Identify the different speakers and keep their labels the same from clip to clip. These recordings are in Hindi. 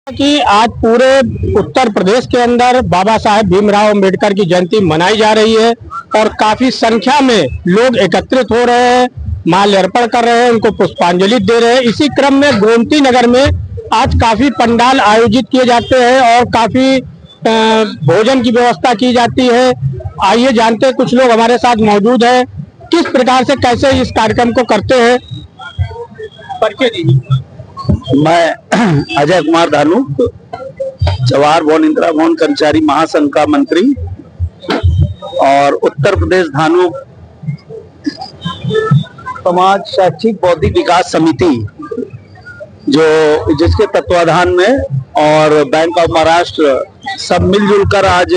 Speaker 1: कि आज पूरे उत्तर प्रदेश के अंदर बाबा साहेब भीमराव अंबेडकर की जयंती मनाई जा रही है और काफी संख्या में लोग एकत्रित हो रहे हैं, माल्यार्पण कर रहे हैं, उनको पुष्पांजलि दे रहे हैं। इसी क्रम में गोमती नगर में आज काफी पंडाल आयोजित किए जाते हैं और काफी भोजन की व्यवस्था की जाती है। आइए जानते हैं, कुछ लोग हमारे साथ मौजूद है, किस प्रकार से कैसे इस कार्यक्रम को करते हैं। परिचय दीजिए।
Speaker 2: मैं अजय कुमार धानु, जवाहर भवन इंदिरा भवन कर्मचारी महासंघ का मंत्री और उत्तर प्रदेश धानु समाज शैक्षिक बौद्धिक विकास समिति जिसके तत्वाधान में और बैंक ऑफ महाराष्ट्र सब मिलजुल कर आज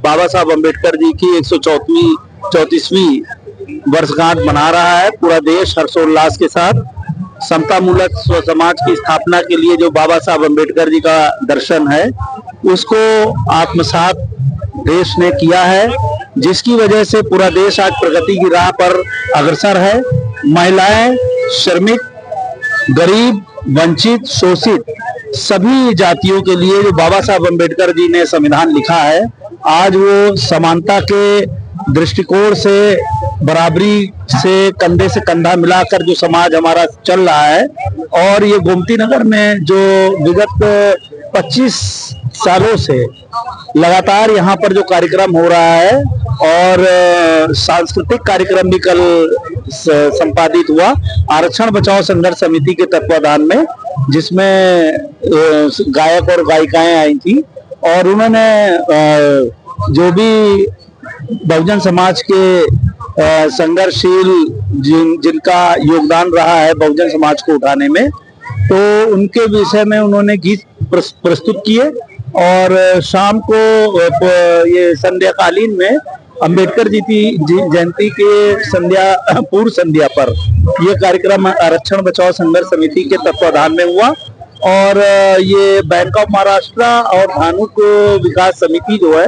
Speaker 2: बाबा साहब अम्बेडकर जी की 134वीं वर्षगांठ मना रहा है। पूरा देश हर्षोल्लास के साथ समता मूलक स्व समाज की स्थापना के लिए जो बाबा साहब अम्बेडकर जी का दर्शन है उसको आत्मसात देश ने किया है, जिसकी वजह से पूरा देश आज प्रगति की राह पर अग्रसर है। महिलाएं, श्रमिक, गरीब, वंचित, शोषित सभी जातियों के लिए जो बाबा साहब अम्बेडकर जी ने संविधान लिखा है, आज वो समानता के दृष्टिकोण से, बराबरी से, कंधे से कंधा मिलाकर जो समाज हमारा चल रहा है। और ये गोमती नगर में जो विगत 25 सालों से लगातार यहाँ पर जो कार्यक्रम हो रहा है और सांस्कृतिक कार्यक्रम भी कल संपादित हुआ आरक्षण बचाओ संघर्ष समिति के तत्वाधान में, जिसमें गायक और गायिकाएं आई थी और उन्होंने जो भी बहुजन समाज के संघर्षशील जिनका योगदान रहा है बहुजन समाज को उठाने में, तो उनके विषय में उन्होंने गीत प्रस्तुत किए। और शाम को ये संध्याकालीन में अंबेडकर जी की जयंती के पूर्व संध्या पर यह कार्यक्रम आरक्षण बचाओ संघर्ष समिति के तत्वाधान में हुआ। और ये बैंक ऑफ महाराष्ट्र और धानु विकास समिति जो है,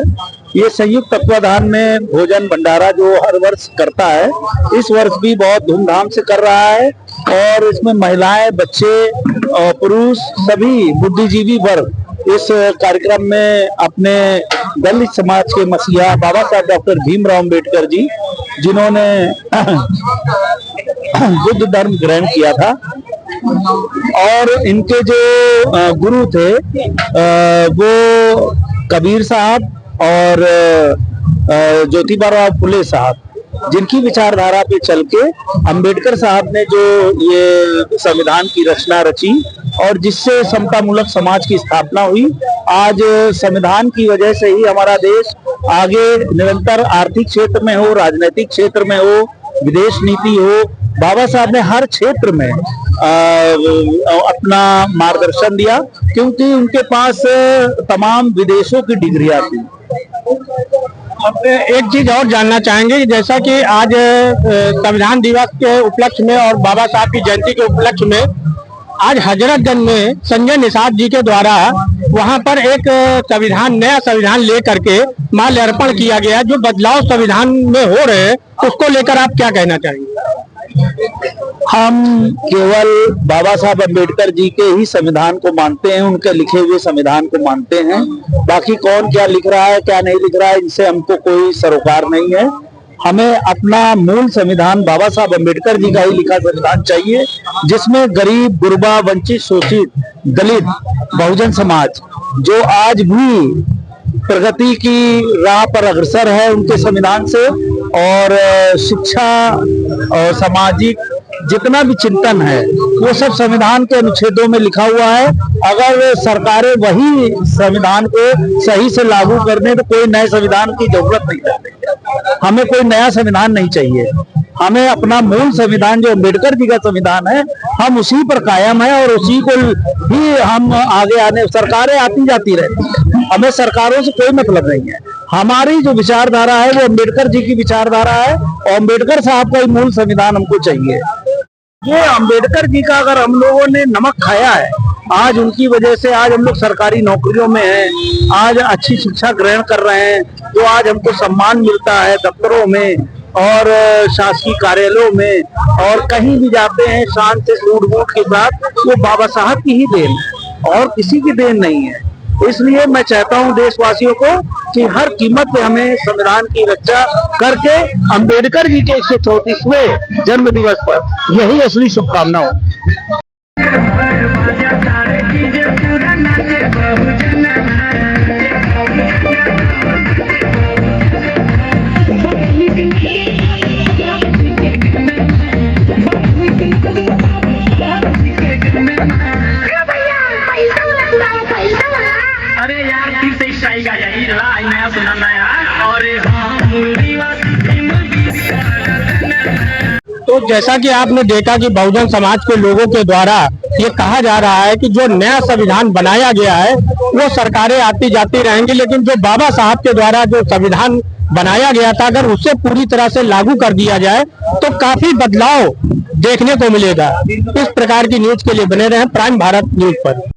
Speaker 2: ये संयुक्त तत्वाधान में भोजन भंडारा जो हर वर्ष करता है, इस वर्ष भी बहुत धूमधाम से कर रहा है। और इसमें महिलाएं, बच्चे और पुरुष सभी बुद्धिजीवी वर्ग इस कार्यक्रम में अपने दलित समाज के मसीहा बाबा साहब डॉक्टर भीमराव अंबेडकर जी, जिन्होंने बुद्ध धर्म ग्रहण किया था, और इनके जो गुरु थे वो कबीर साहब और ज्योतिबा फुले साहब, जिनकी विचारधारा पे चल के अंबेडकर साहब ने जो ये संविधान की रचना रची और जिससे समता मूलक समाज की स्थापना हुई। आज संविधान की वजह से ही हमारा देश आगे निरंतर आर्थिक क्षेत्र में हो, राजनीतिक क्षेत्र में हो, विदेश नीति हो, बाबा साहब ने हर क्षेत्र में अपना मार्गदर्शन दिया, क्योंकि उनके पास तमाम विदेशों की डिग्रियां थी।
Speaker 1: अब एक चीज और जानना चाहेंगे कि जैसा कि आज संविधान दिवस के उपलक्ष्य में और बाबा साहब की जयंती के उपलक्ष्य में आज हजरतगंज में संजय निषाद जी के द्वारा वहां पर एक नया संविधान लेकर के माल्यार्पण किया गया। जो बदलाव संविधान में हो रहे हैं उसको लेकर आप क्या कहना चाहेंगे?
Speaker 2: हम केवल बाबा साहब अम्बेडकर जी के ही संविधान को मानते हैं, उनके लिखे हुए संविधान को मानते हैं। बाकी कौन क्या लिख रहा है, क्या नहीं लिख रहा है, इनसे हमको कोई सरोकार नहीं है। हमें अपना मूल संविधान बाबा साहब अम्बेडकर जी का ही लिखा संविधान चाहिए, जिसमें गरीब, गुरबा, वंचित, शोषित, दलित, बहुजन समाज जो आज भी प्रगति की राह पर अग्रसर है उनके संविधान से, और शिक्षा और सामाजिक जितना भी चिंतन है वो सब संविधान के अनुच्छेदों में लिखा हुआ है। अगर सरकारें वही संविधान को सही से लागू करने तो कोई नए संविधान की जरूरत नहीं है। हमें कोई नया संविधान नहीं चाहिए, हमें अपना मूल संविधान जो अम्बेडकर जी का संविधान है, हम उसी पर कायम है और उसी को ही हम आगे आने। सरकारें आती जाती रहती है, हमें सरकारों से कोई मतलब नहीं है। हमारी जो विचारधारा है वो अम्बेडकर जी की विचारधारा है और अम्बेडकर साहब का ही मूल संविधान हमको चाहिए। ये अम्बेडकर जी का अगर हम लोगों ने नमक खाया है, आज उनकी वजह से आज हम लोग सरकारी नौकरियों में हैं, आज अच्छी शिक्षा ग्रहण कर रहे हैं, जो आज हमको सम्मान मिलता है दफ्तरों में और शासकीय कार्यालयों में और कहीं भी जाते हैं शान से सूट बूट के साथ, वो बाबा साहब की ही देन है। और किसी की देन नहीं है। इसलिए मैं चाहता हूं देशवासियों को कि हर कीमत पे हमें संविधान की रक्षा करके अंबेडकर जी के 134वें जन्म दिवस पर यही असली शुभकामना हो।
Speaker 3: अरे यार फिर से स्ट्राइक आ जाएगी जरा नया सुनाना यार। और
Speaker 1: तो जैसा कि आपने देखा कि बहुजन समाज के लोगों के द्वारा ये कहा जा रहा है कि जो नया संविधान बनाया गया है वो सरकारें आती जाती रहेंगी, लेकिन जो बाबा साहब के द्वारा जो संविधान बनाया गया था अगर उसे पूरी तरह से लागू कर दिया जाए तो काफी बदलाव देखने को मिलेगा। इस प्रकार की न्यूज के लिए बने रहें प्राइम भारत न्यूज पर।